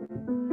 Thank you.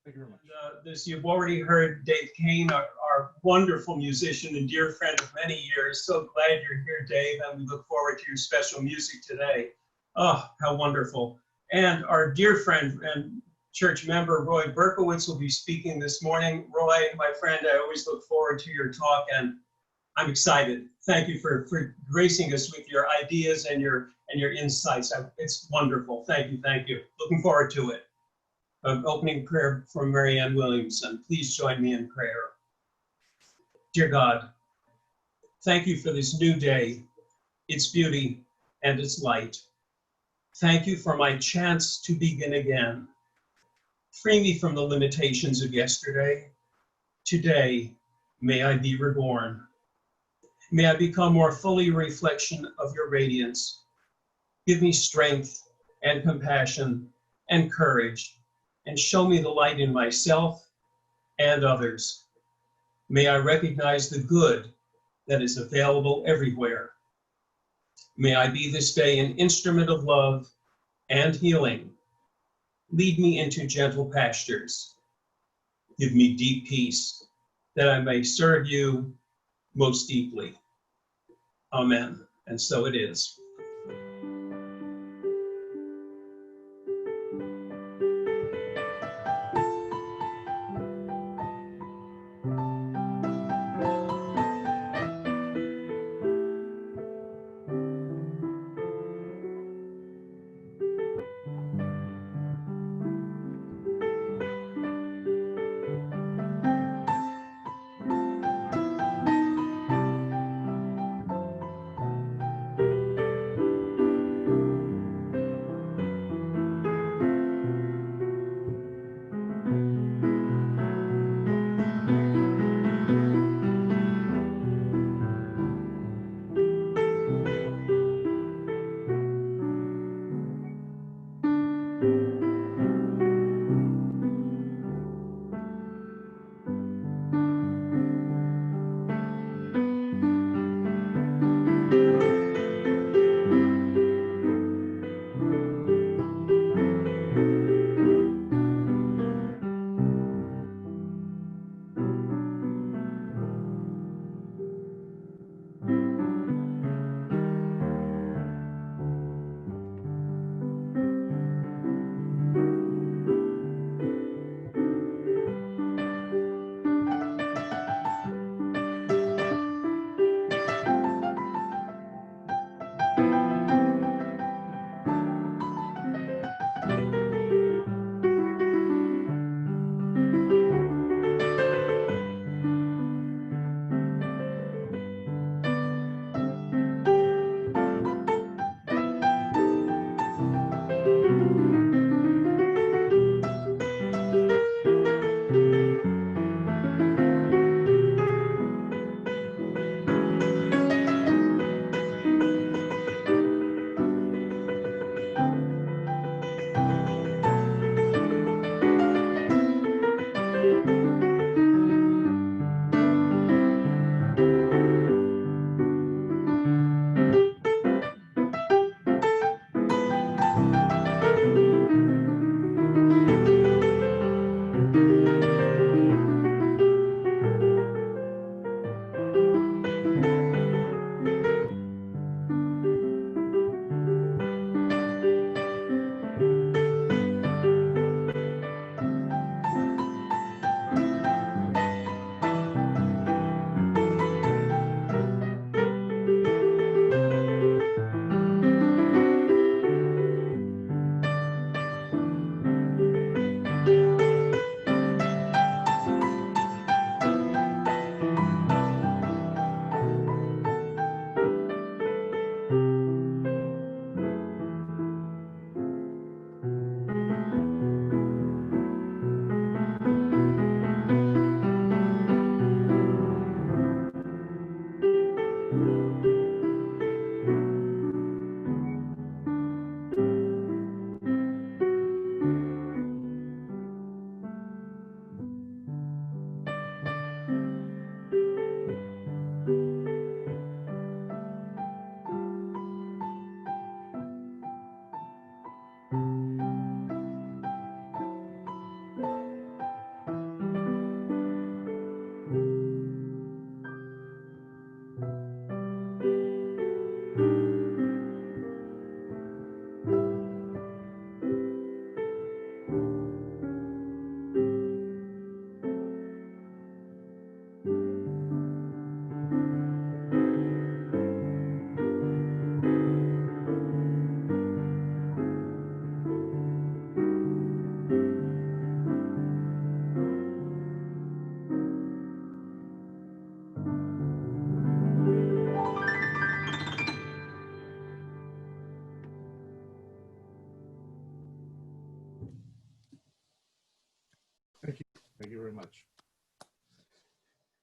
Thank you very much. You've already heard Dave Kane, our wonderful musician and dear friend of many years. So glad you're here, Dave, and we look forward to your special music today. Oh, how wonderful. And our dear friend and church member, Roy Berkowitz, will be speaking this morning. Roy, my friend, I always look forward to your talk, and I'm excited. Thank you for gracing us with your ideas and your insights. It's wonderful. Thank you, thank you. Looking forward to it. Opening prayer from Mary Ann Williamson. Please join me in prayer. Dear God, thank you for this new day, its beauty and its light. Thank you for my chance to begin again. Free me from the limitations of yesterday. Today, may I be reborn. May I become more fully a reflection of your radiance. Give me strength and compassion and courage, and show me the light in myself and others. May I recognize the good that is available everywhere. May I be this day an instrument of love and healing. Lead me into gentle pastures. Give me deep peace, that I may serve you most deeply. Amen. And so it is.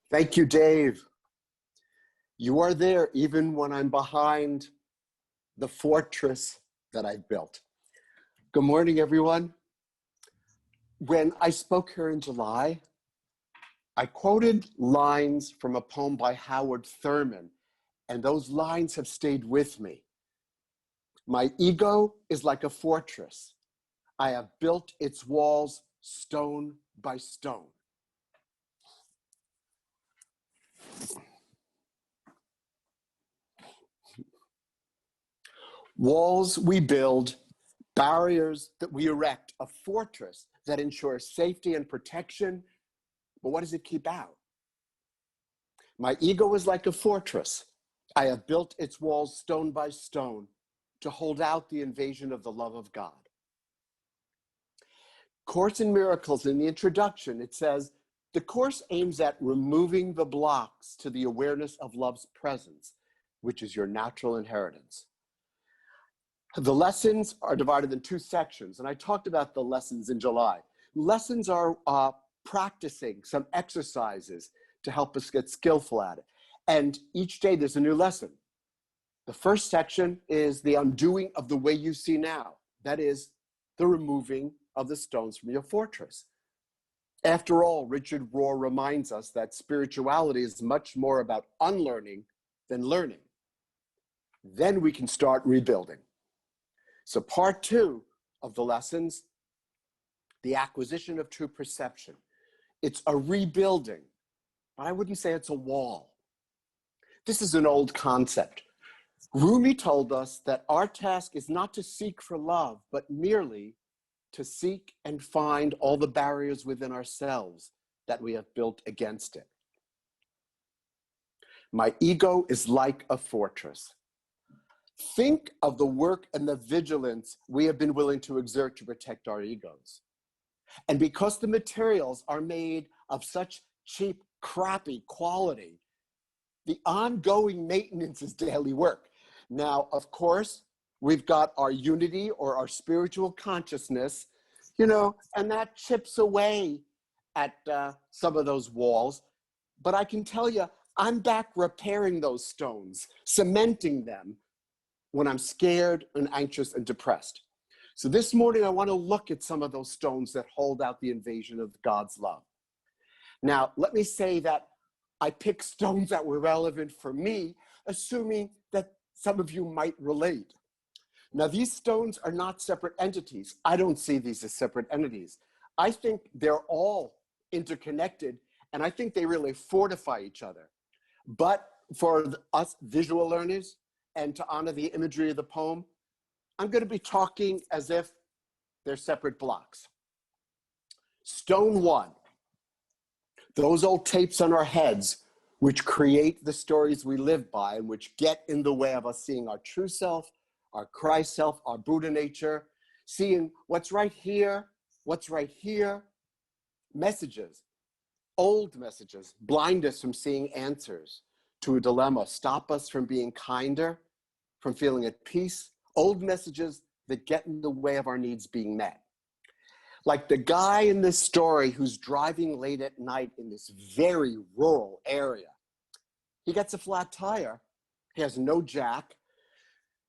Thank you, Dave. You are there even when I'm behind the fortress that I've built. Good morning, everyone. When I spoke here in July, I quoted lines from a poem by Howard Thurman, and those lines have stayed with me. My ego is like a fortress. I have built its walls stone by stone. Walls we build, barriers that we erect, a fortress that ensures safety and protection. But what does it keep out? My ego is like a fortress. I have built its walls stone by stone to hold out the invasion of the love of God. Course in Miracles, in the introduction, it says, the Course aims at removing the blocks to the awareness of love's presence, which is your natural inheritance. The lessons are divided in two sections, and I talked about the lessons in July. Lessons are practicing some exercises to help us get skillful at it. And each day there's a new lesson. The first section is the undoing of the way you see now. That is the removing of the stones from your fortress. After all, Richard Rohr reminds us that spirituality is much more about unlearning than learning. Then we can start rebuilding. So part two of the lessons, the acquisition of true perception. It's a rebuilding, but I wouldn't say it's a wall. This is an old concept. Rumi told us that our task is not to seek for love, but merely to seek and find all the barriers within ourselves that we have built against it. My ego is like a fortress. Think of the work and the vigilance we have been willing to exert to protect our egos. And because the materials are made of such cheap, crappy quality, the ongoing maintenance is daily work. Now, of course, we've got our unity or our spiritual consciousness, and that chips away at some of those walls. But I can tell you, I'm back repairing those stones, cementing them, when I'm scared and anxious and depressed. So this morning, I want to look at some of those stones that hold out the invasion of God's love. Now, let me say that I picked stones that were relevant for me, assuming that some of you might relate. Now, these stones are not separate entities. I don't see these as separate entities. I think they're all interconnected, and I think they really fortify each other. But for us visual learners, and to honor the imagery of the poem, I'm going to be talking as if they're separate blocks. Stone one, those old tapes on our heads, which create the stories we live by and which get in the way of us seeing our true self, our Christ self, our Buddha nature, seeing what's right here, messages, old messages, blind us from seeing answers to a dilemma, stop us from being kinder, from feeling at peace, old messages that get in the way of our needs being met. Like the guy in this story who's driving late at night in this very rural area. He gets a flat tire, he has no jack,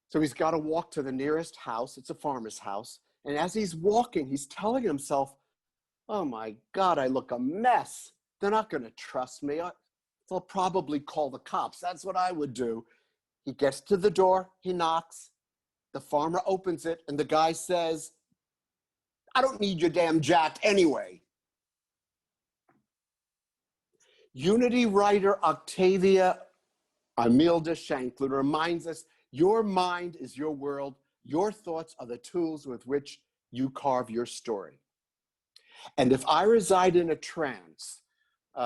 so he's got to walk to the nearest house. It's a farmer's house. And as he's walking, he's telling himself, oh my God, I look a mess. They're not going to trust me. They'll probably call the cops. That's what I would do. He gets to the door, he knocks, the farmer opens it, and the guy says, I don't need your damn jack anyway. Unity writer Octavia Imelda Shanklin reminds us, your mind is your world, your thoughts are the tools with which you carve your story. And if I reside in a trance,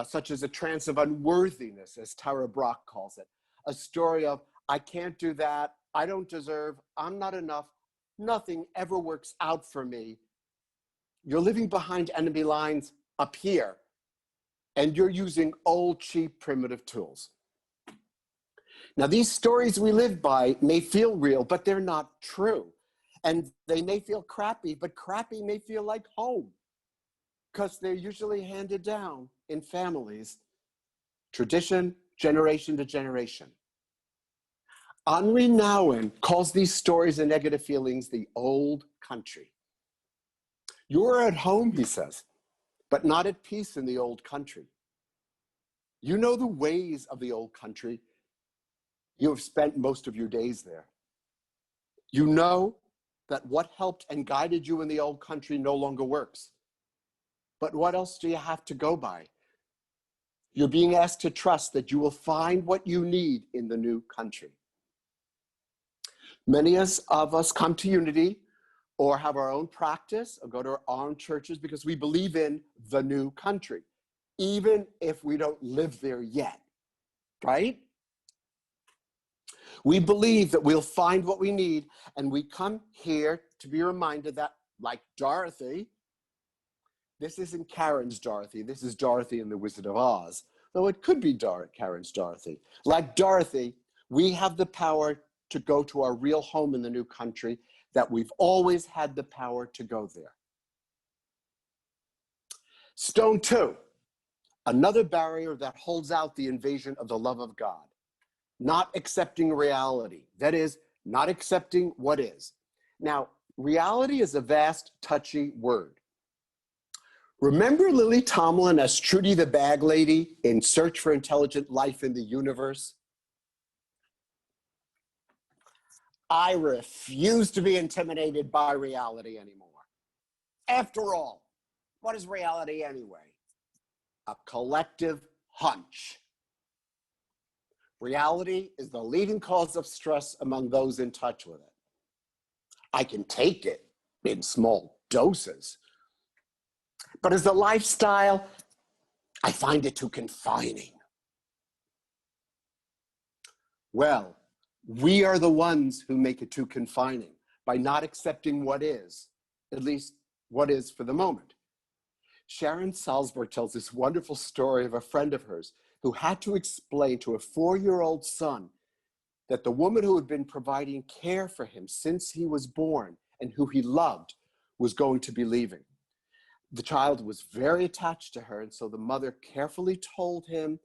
such as a trance of unworthiness, as Tara Brach calls it, a story of, I can't do that, I don't deserve, I'm not enough, nothing ever works out for me. You're living behind enemy lines up here, and you're using old, cheap, primitive tools. Now, these stories we live by may feel real, but they're not true. And they may feel crappy, but crappy may feel like home, because they're usually handed down in families tradition, generation to generation. Henri Nouwen calls these stories and negative feelings the old country. You're at home, he says, but not at peace in the old country. You know the ways of the old country. You have spent most of your days there. You know that what helped and guided you in the old country no longer works. But what else do you have to go by? You're being asked to trust that you will find what you need in the new country. Many of us come to Unity or have our own practice or go to our own churches because we believe in the new country, even if we don't live there yet, right? We believe that we'll find what we need, and we come here to be reminded that, like Dorothy, this isn't Karen's Dorothy, this is Dorothy in The Wizard of Oz, though it could be Karen's Dorothy. Like Dorothy, we have the power to go to our real home in the new country, that we've always had the power to go there. Stone 2, another barrier that holds out the invasion of the love of God. Not accepting reality. That is, not accepting what is. Now, reality is a vast, touchy word. Remember Lily Tomlin as Trudy the Bag Lady in Search for Intelligent Life in the Universe? I refuse to be intimidated by reality anymore. After all, what is reality anyway? A collective hunch. Reality is the leading cause of stress among those in touch with it. I can take it in small doses, but as a lifestyle, I find it too confining. Well, we are the ones who make it too confining by not accepting what is, at least what is for the moment. Sharon Salzberg tells this wonderful story of a friend of hers who had to explain to a 4-year-old son that the woman who had been providing care for him since he was born and who he loved was going to be leaving. The child was very attached to her, and so the mother carefully told him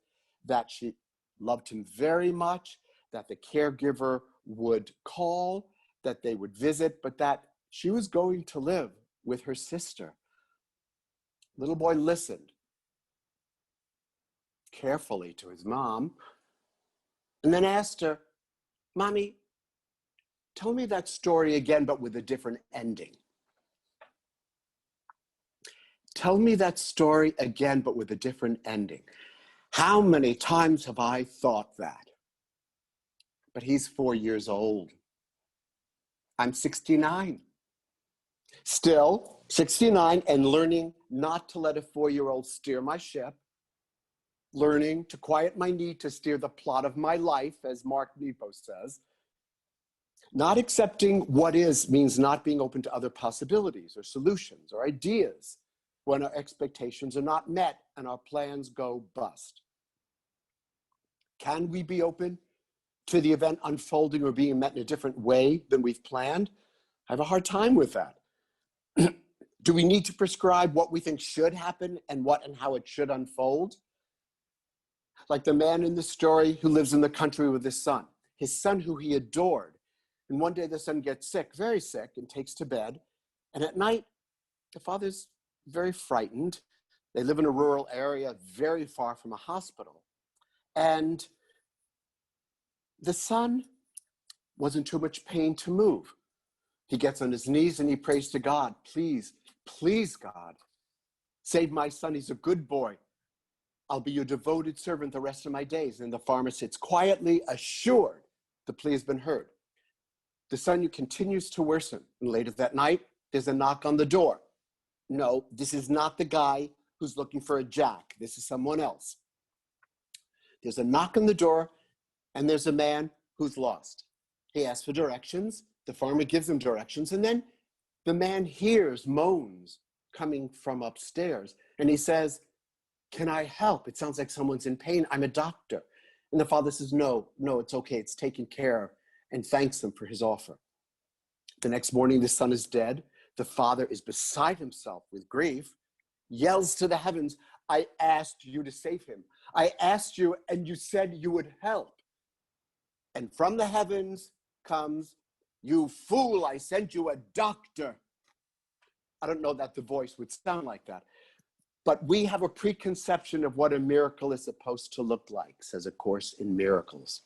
that she loved him very much, that the caregiver would call, that they would visit, but that she was going to live with her sister. Little boy listened carefully to his mom, and then asked her, "Mommy, tell me that story again, but with a different ending. Tell me that story again, but with a different ending." How many times have I thought that? But he's 4 years old. I'm 69. Still 69 and learning not to let a 4-year-old steer my ship, learning to quiet my need to steer the plot of my life, as Mark Nepo says. Not accepting what is means not being open to other possibilities or solutions or ideas when our expectations are not met and our plans go bust. Can we be open to the event unfolding or being met in a different way than we've planned? I have a hard time with that. Do we need to prescribe what we think should happen and what and how it should unfold? Like the man in the story who lives in the country with his son who he adored. And one day the son gets sick, very sick, and takes to bed. And at night, the father's very frightened. They live in a rural area very far from a hospital. And the son was in too much pain to move. He gets on his knees and he prays to God, "Please, please, God, save my son. He's a good boy. I'll be your devoted servant the rest of my days." And the farmer sits quietly, assured the plea has been heard. The son continues to worsen. And later that night, there's a knock on the door. No, this is not the guy who's looking for a jack. This is someone else. There's a knock on the door, and there's a man who's lost. He asks for directions. The farmer gives him directions, and then the man hears moans coming from upstairs, and he says, "Can I help? It sounds like someone's in pain. I'm a doctor." And the father says, no, it's okay. It's taken care of, and thanks him for his offer. The next morning, the son is dead. The father is beside himself with grief, yells to the heavens, I asked you to save him. I asked you, and you said you would help. And from the heavens comes, you fool, I sent you a doctor. I don't know that the voice would sound like that. But we have a preconception of what a miracle is supposed to look like, says A Course in Miracles.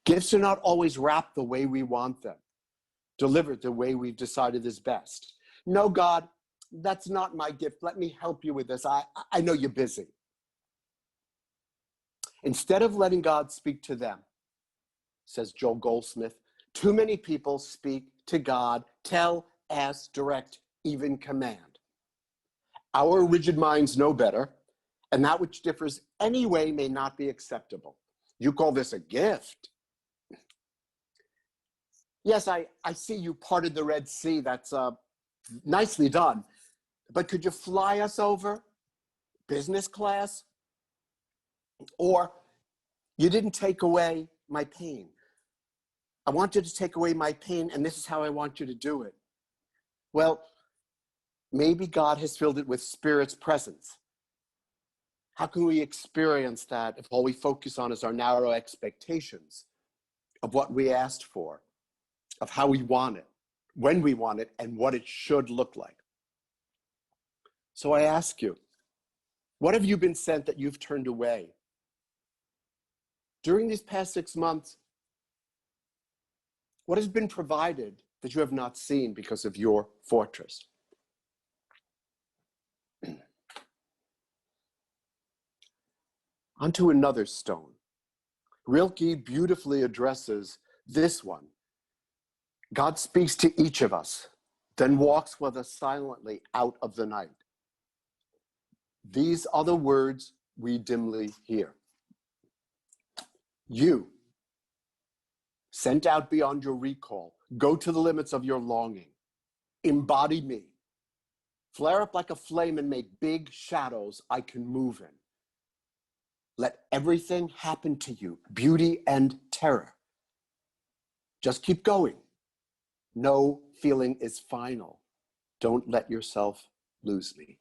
Gifts are not always wrapped the way we want them, delivered the way we've decided is best. No, God, that's not my gift. Let me help you with this. I know you're busy. Instead of letting God speak to them, says Joel Goldsmith, too many people speak to God, tell, ask, direct, even command. Our rigid minds know better, and that which differs anyway may not be acceptable. You call this a gift? Yes, I see you parted the Red Sea. That's nicely done. But could you fly us over? Business class? Or you didn't take away my pain. I want you to take away my pain, and this is how I want you to do it. Well, maybe God has filled it with Spirit's presence. How can we experience that if all we focus on is our narrow expectations of what we asked for, of how we want it, when we want it, and what it should look like? So I ask you, what have you been sent that you've turned away? During these past 6 months, what has been provided that you have not seen because of your fortress? Onto another stone. Rilke beautifully addresses this one. God speaks to each of us, then walks with us silently out of the night. These are the words we dimly hear. You, sent out beyond your recall, go to the limits of your longing. Embody me. Flare up like a flame and make big shadows I can move in. Let everything happen to you, beauty and terror. Just keep going. No feeling is final. Don't let yourself lose me.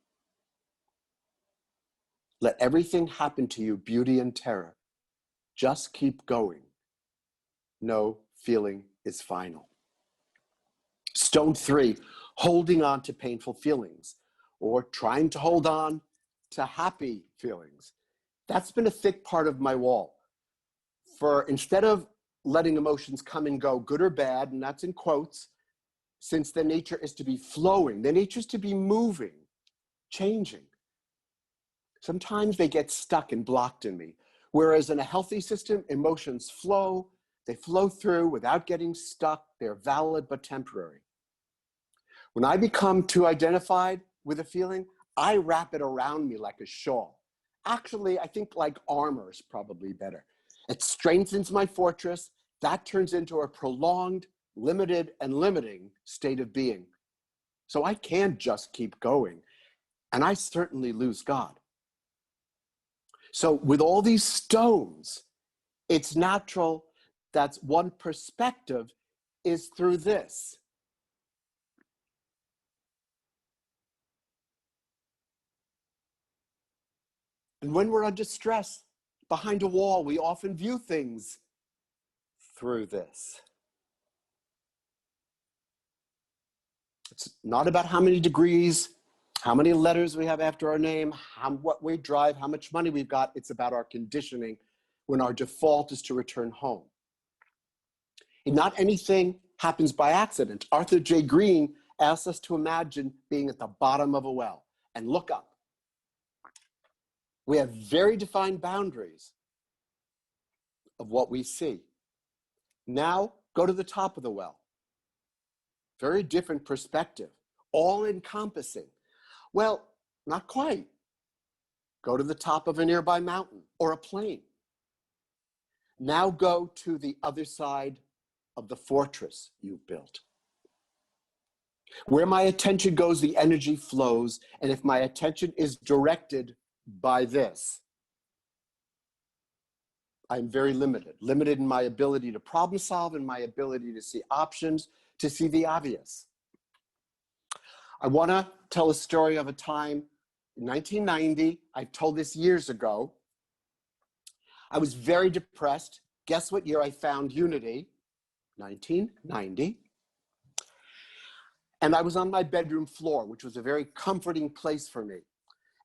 Let everything happen to you, beauty and terror. Just keep going. No feeling is final. Stone 3, holding on to painful feelings or trying to hold on to happy feelings. That's been a thick part of my wall. For instead of letting emotions come and go, good or bad, and that's in quotes, since the nature is to be flowing, the nature is to be moving, changing. Sometimes they get stuck and blocked in me. Whereas in a healthy system, emotions flow, they flow through without getting stuck, they're valid but temporary. When I become too identified with a feeling, I wrap it around me like a shawl. Actually, I think like armor is probably better. It strengthens my fortress. That turns into a prolonged, limited, and limiting state of being. So I can't just keep going. And I certainly lose God. So with all these stones, it's natural that one perspective is through this. And when we're under stress, behind a wall, we often view things through this. It's not about how many degrees, how many letters we have after our name, what we drive, how much money we've got. It's about our conditioning when our default is to return home. And not anything happens by accident. Arthur J. Green asks us to imagine being at the bottom of a well and look up. We have very defined boundaries of what we see. Now, go to the top of the well. Very different perspective, all encompassing. Well, not quite. Go to the top of a nearby mountain or a plain. Now go to the other side of the fortress you've built. Where my attention goes, the energy flows. And if my attention is directed by this, I'm very limited in my ability to problem solve and my ability to see options, to see the obvious. I want to tell a story of a time 1990, I told this years ago, I was very depressed. Guess what year I found unity? 1990. And I was on my bedroom floor, which was a very comforting place for me.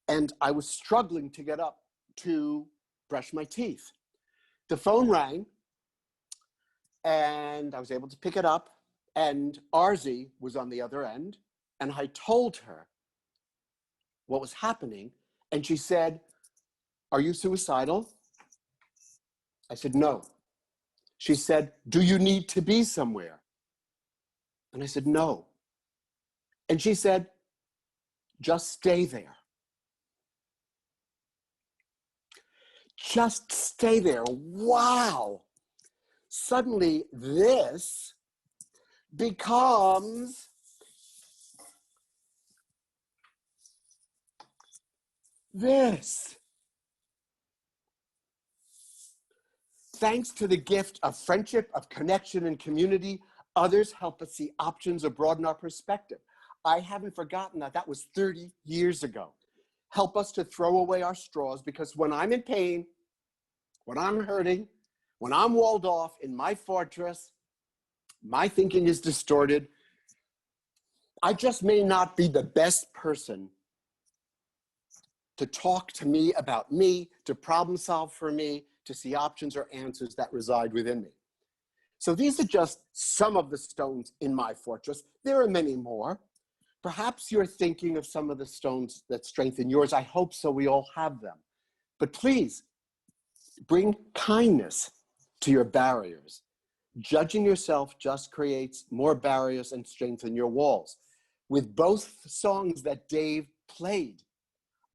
And I was struggling to get up to brush my teeth. The phone rang, and I was able to pick it up, and Arzi was on the other end, and I told her what was happening, and she said, "Are you suicidal?" I said, "No." She said, "Do you need to be somewhere?" And I said, "No." And she said, "Just stay there. Just stay there." Wow. Suddenly this becomes this. Thanks to the gift of friendship, of connection and community, others help us see options or broaden our perspective. I haven't forgotten that. That was 30 years ago. Help us to throw away our straws, because when I'm in pain, when I'm hurting, when I'm walled off in my fortress, my thinking is distorted. I just may not be the best person to talk to me about me, to problem solve for me, to see options or answers that reside within me. So these are just some of the stones in my fortress. There are many more. Perhaps you're thinking of some of the stones that strengthen yours. I hope so. We all have them. But please bring kindness to your barriers. Judging yourself just creates more barriers and strengthen your walls. With both songs that Dave played,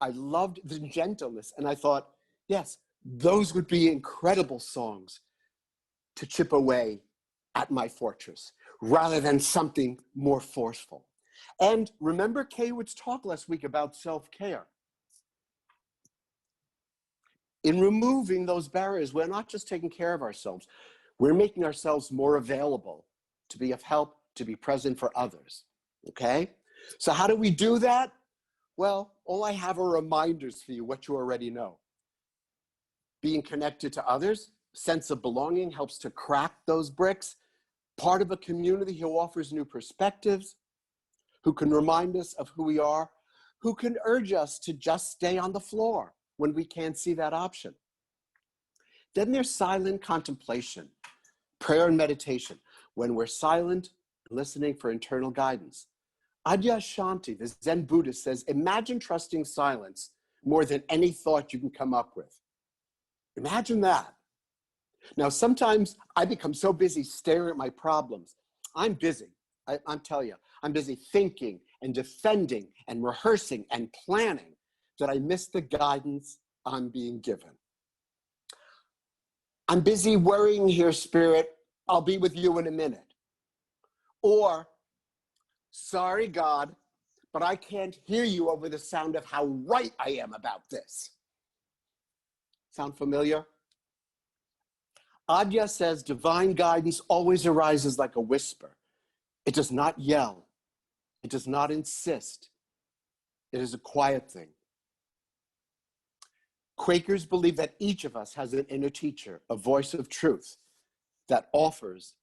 I loved the gentleness, and I thought, yes, those would be incredible songs to chip away at my fortress, rather than something more forceful. And remember Kaywood's talk last week about self-care. In removing those barriers, we're not just taking care of ourselves, we're making ourselves more available to be of help, to be present for others, okay? So how do we do that? Well, all I have are reminders for you, what you already know. Being connected to others, sense of belonging helps to crack those bricks. Part of a community who offers new perspectives, who can remind us of who we are, who can urge us to just stay on the floor when we can't see that option. Then there's silent contemplation, prayer and meditation, when we're silent, listening for internal guidance. Adyashanti, the Zen Buddhist, says, imagine trusting silence more than any thought you can come up with. Imagine that. Now, sometimes I become so busy staring at my problems. I'm busy. I'm telling you, I'm busy thinking and defending and rehearsing and planning that I miss the guidance I'm being given. I'm busy worrying here, Spirit. I'll be with you in a minute. Or, sorry, God, but I can't hear you over the sound of how right I am about this. Sound familiar? Adya says divine guidance always arises like a whisper. It does not yell. It does not insist. It is a quiet thing. Quakers believe that each of us has an inner teacher, a voice of truth that offers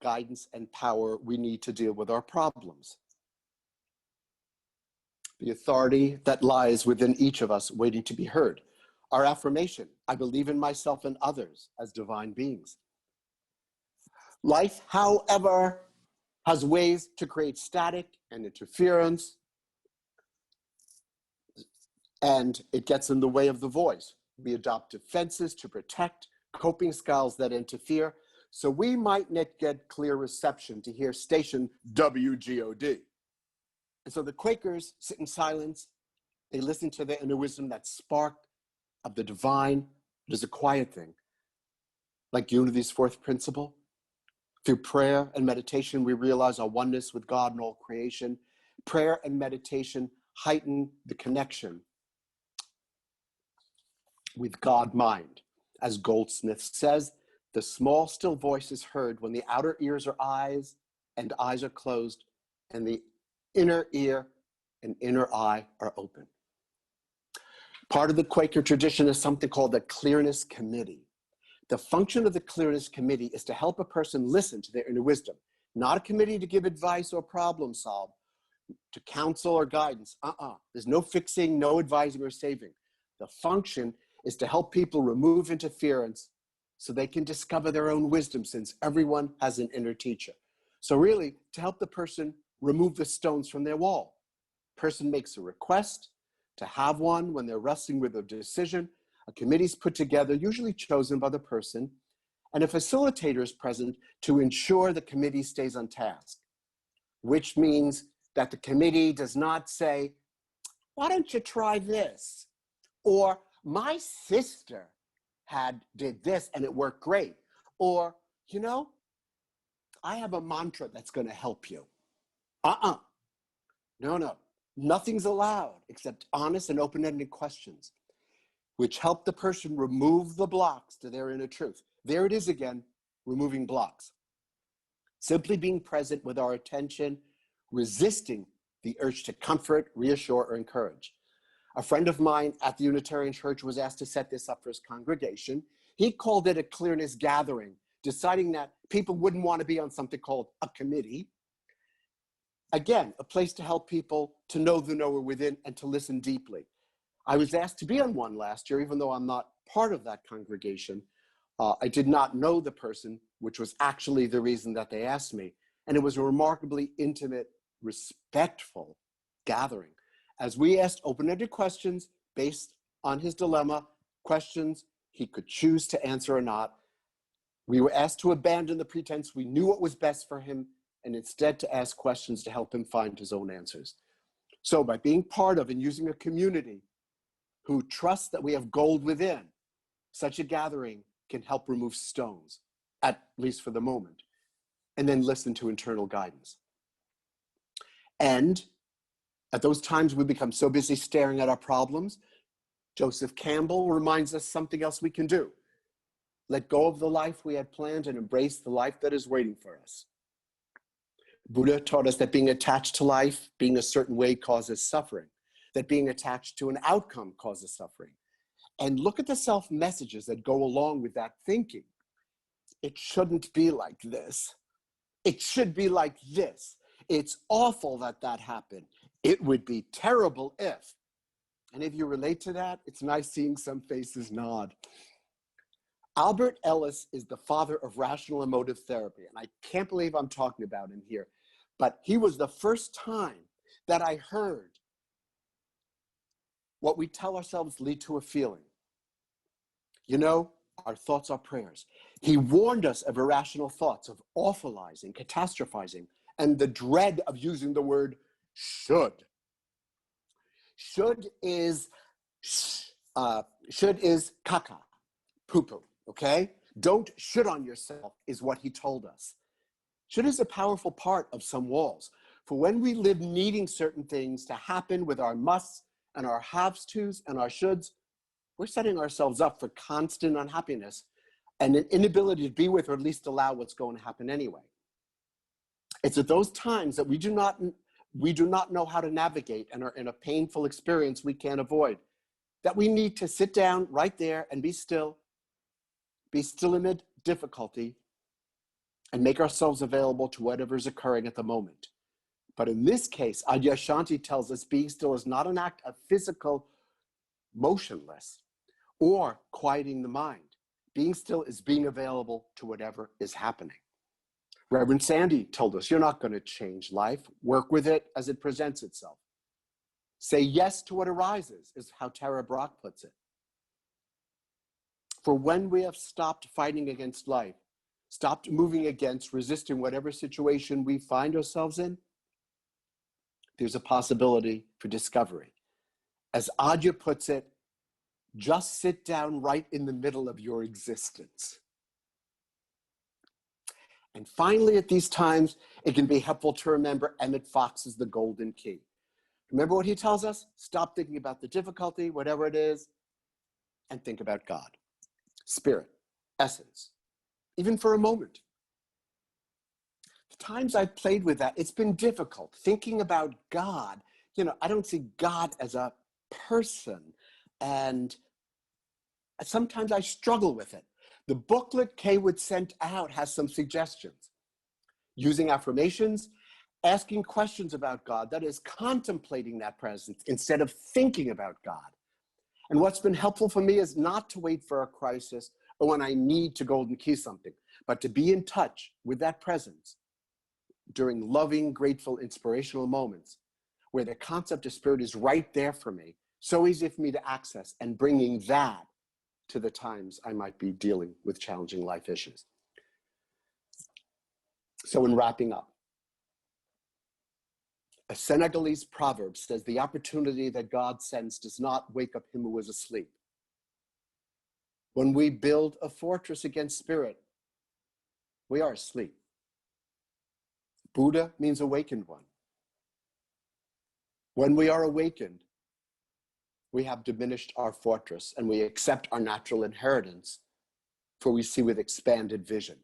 guidance and power we need to deal with our problems. The authority that lies within each of us waiting to be heard. Our affirmation, I believe in myself and others as divine beings. Life, however, has ways to create static and interference, and it gets in the way of the voice. We adopt defenses to protect, coping styles that interfere, so we might not get clear reception to hear station WGOD. And so the Quakers sit in silence. They listen to the inner wisdom, that spark of the divine. It is a quiet thing. Like Unity's fourth principle. Through prayer and meditation, we realize our oneness with God and all creation. Prayer and meditation heighten the connection with God mind. As Goldsmith says, the small still voice is heard when the outer ears are eyes and eyes are closed and the inner ear and inner eye are open. Part of the Quaker tradition is something called the Clearness Committee. The function of the Clearness Committee is to help a person listen to their inner wisdom, not a committee to give advice or problem solve, to counsel or guidance. There's no fixing, no advising or saving. The function is to help people remove interference so they can discover their own wisdom, since everyone has an inner teacher. So really, to help the person remove the stones from their wall. Person makes a request to have one when they're wrestling with a decision. A committee is put together, usually chosen by the person, and a facilitator is present to ensure the committee stays on task, which means that the committee does not say, why don't you try this? Or my sister did this and it worked great. Or, you know, I have a mantra that's going to help you. No. Nothing's allowed except honest and open-ended questions, which help the person remove the blocks to their inner truth. There it is again, removing blocks. Simply being present with our attention, resisting the urge to comfort, reassure, or encourage. A friend of mine at the Unitarian Church was asked to set this up for his congregation. He called it a clearness gathering, deciding that people wouldn't want to be on something called a committee. Again, a place to help people to know the knower within and to listen deeply. I was asked to be on one last year, even though I'm not part of that congregation. I did not know the person, which was actually the reason that they asked me. And it was a remarkably intimate, respectful gathering. As we asked open-ended questions based on his dilemma, questions he could choose to answer or not, we were asked to abandon the pretense we knew what was best for him and instead to ask questions to help him find his own answers. So by being part of and using a community who trusts that we have gold within, such a gathering can help remove stones, at least for the moment, and then listen to internal guidance. And at those times we become so busy staring at our problems, Joseph Campbell reminds us something else we can do. Let go of the life we had planned and embrace the life that is waiting for us. Buddha taught us that being attached to life, being a certain way, causes suffering, that being attached to an outcome causes suffering. And look at the self-messages that go along with that thinking. It shouldn't be like this. It should be like this. It's awful that that happened. It would be terrible if. And if you relate to that, it's nice seeing some faces nod. Albert Ellis is the father of rational emotive therapy, and I can't believe I'm talking about him here, but he was the first time that I heard what we tell ourselves lead to a feeling. You know, our thoughts are prayers. He warned us of irrational thoughts, of awfulizing, catastrophizing, and the dread of using the word should. Should is caca, poo-poo, okay? Don't should on yourself is what he told us. Should is a powerful part of some walls. For when we live needing certain things to happen with our musts and our haves tos and our shoulds, we're setting ourselves up for constant unhappiness and an inability to be with or at least allow what's going to happen anyway. It's at those times that we do not know how to navigate and are in a painful experience we can't avoid, that we need to sit down right there and be still amid difficulty and make ourselves available to whatever is occurring at the moment. But in this case, Adyashanti tells us being still is not an act of physical motionless or quieting the mind. Being still is being available to whatever is happening. Reverend Sandy told us, you're not going to change life. Work with it as it presents itself. Say yes to what arises, is how Tara Brach puts it. For when we have stopped fighting against life, stopped moving against, resisting whatever situation we find ourselves in, there's a possibility for discovery. As Adya puts it, just sit down right in the middle of your existence. And finally, at these times, it can be helpful to remember Emmett Fox's The Golden Key. Remember what he tells us? Stop thinking about the difficulty, whatever it is, and think about God, spirit, essence, even for a moment. The times I've played with that, it's been difficult. Thinking about God, you know, I don't see God as a person. and sometimes I struggle with it. The booklet Kaywood sent out has some suggestions. Using affirmations, asking questions about God, that is, contemplating that presence instead of thinking about God. And what's been helpful for me is not to wait for a crisis or when I need to golden key something, but to be in touch with that presence during loving, grateful, inspirational moments where the concept of spirit is right there for me, so easy for me to access, and bringing that to the times I might be dealing with challenging life issues. So in wrapping up, a Senegalese proverb says, the opportunity that God sends does not wake up him who is asleep. When we build a fortress against spirit, we are asleep. Buddha means awakened one. When we are awakened, we have diminished our fortress and we accept our natural inheritance, for we see with expanded vision.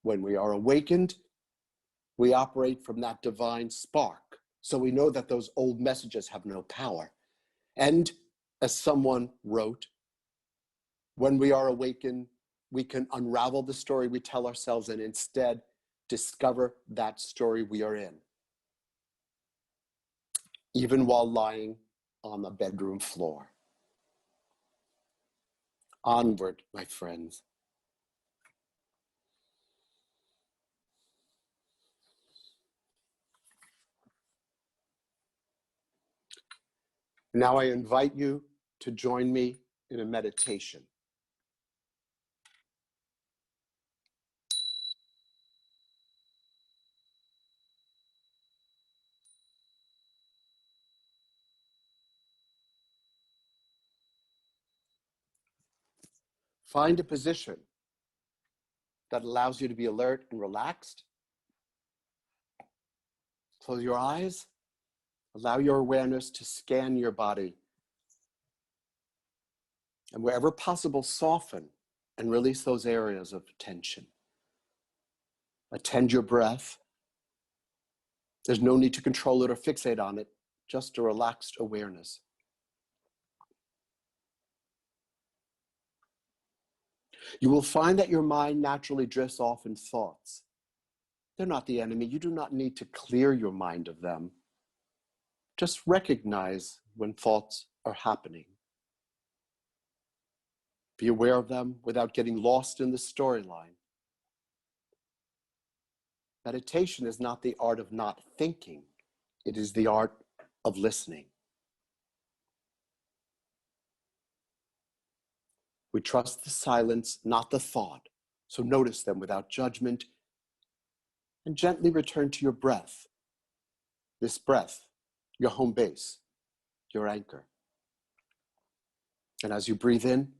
When we are awakened, we operate from that divine spark, so we know that those old messages have no power. And as someone wrote, when we are awakened, we can unravel the story we tell ourselves and instead discover that story we are in, even while lying on the bedroom floor. Onward, my friends. Now I invite you to join me in a meditation. Find a position that allows you to be alert and relaxed. Close your eyes. Allow your awareness to scan your body. And wherever possible, soften and release those areas of tension. Attend your breath. There's no need to control it or fixate on it, just a relaxed awareness. You will find that your mind naturally drifts off in thoughts. They're not the enemy. You do not need to clear your mind of them. Just recognize when thoughts are happening. Be aware of them without getting lost in the storyline. Meditation is not the art of not thinking. It is the art of listening. We trust the silence, not the thought. So notice them without judgment and gently return to your breath. This breath, your home base, your anchor. And as you breathe in,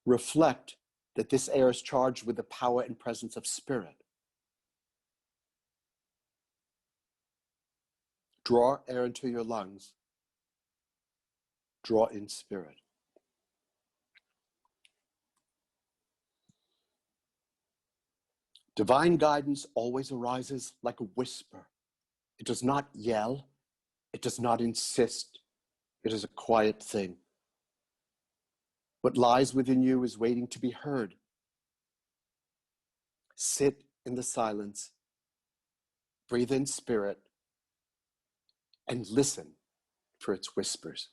reflect that this air is charged with the power and presence of spirit. Draw air into your lungs. Draw in spirit. Divine guidance always arises like a whisper. It does not yell. It does not insist. It is a quiet thing. What lies within you is waiting to be heard. Sit in the silence. Breathe in spirit. And listen for its whispers.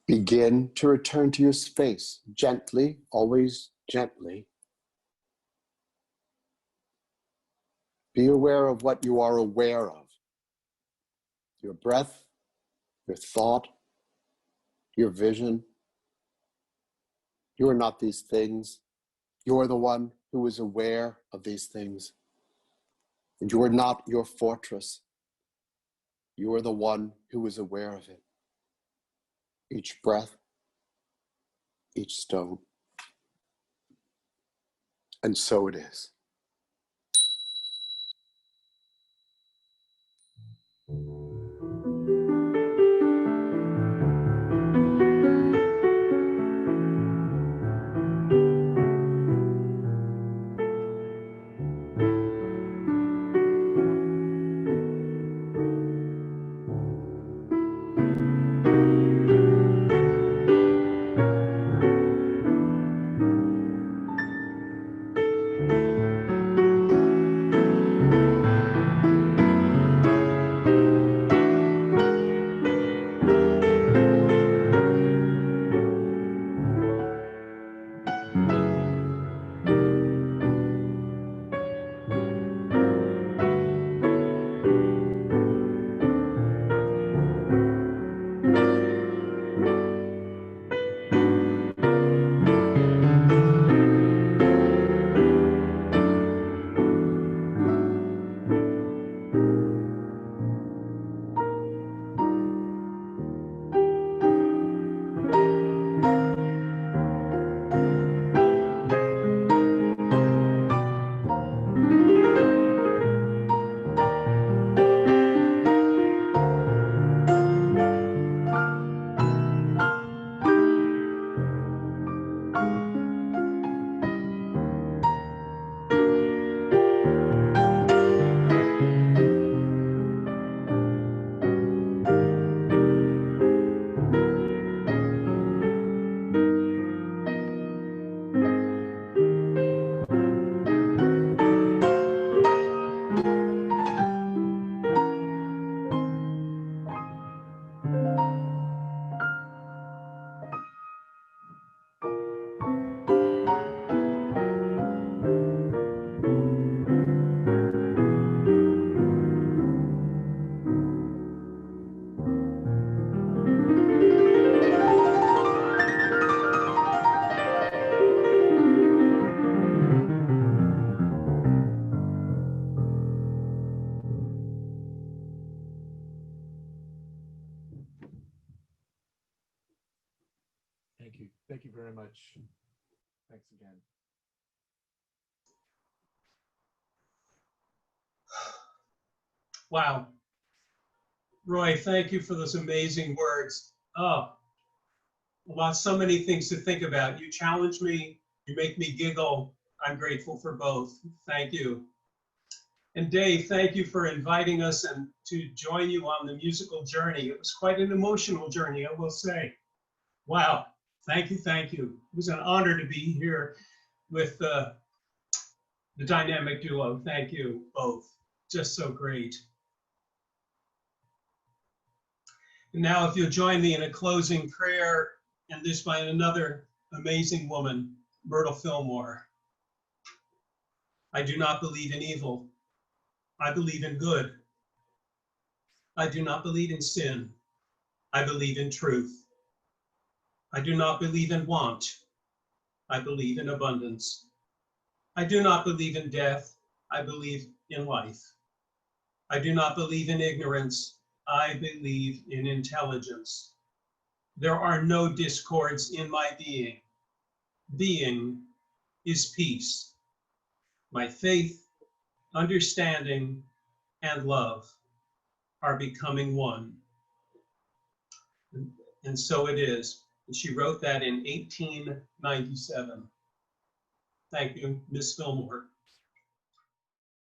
Begin to return to your space, gently, always gently. Be aware of what you are aware of. Your breath, your thought, your vision. You are not these things. You are the one who is aware of these things. And you are not your fortress. You are the one who is aware of it. Each breath, each stone. And so it is. Thank you. Thank you very much. Thanks again. Wow. Roy, thank you for those amazing words. Oh, well, so many things to think about. You challenge me, you make me giggle. I'm grateful for both. Thank you. And Dave, thank you for inviting us and to join you on the musical journey. It was quite an emotional journey, I will say. Wow, thank you, thank you. It was an honor to be here with the dynamic duo. Thank you both, just so great. And now if you'll join me in a closing prayer, and this by another amazing woman, Myrtle Fillmore. I do not believe in evil. I believe in good. I do not believe in sin. I believe in truth. I do not believe in want. I believe in abundance. I do not believe in death. I believe in life. I do not believe in ignorance. I believe in intelligence. There are no discords in my being. Being is peace. My faith, understanding, and love are becoming one. And so it is. And she wrote that in 1897. Thank you, Miss Fillmore.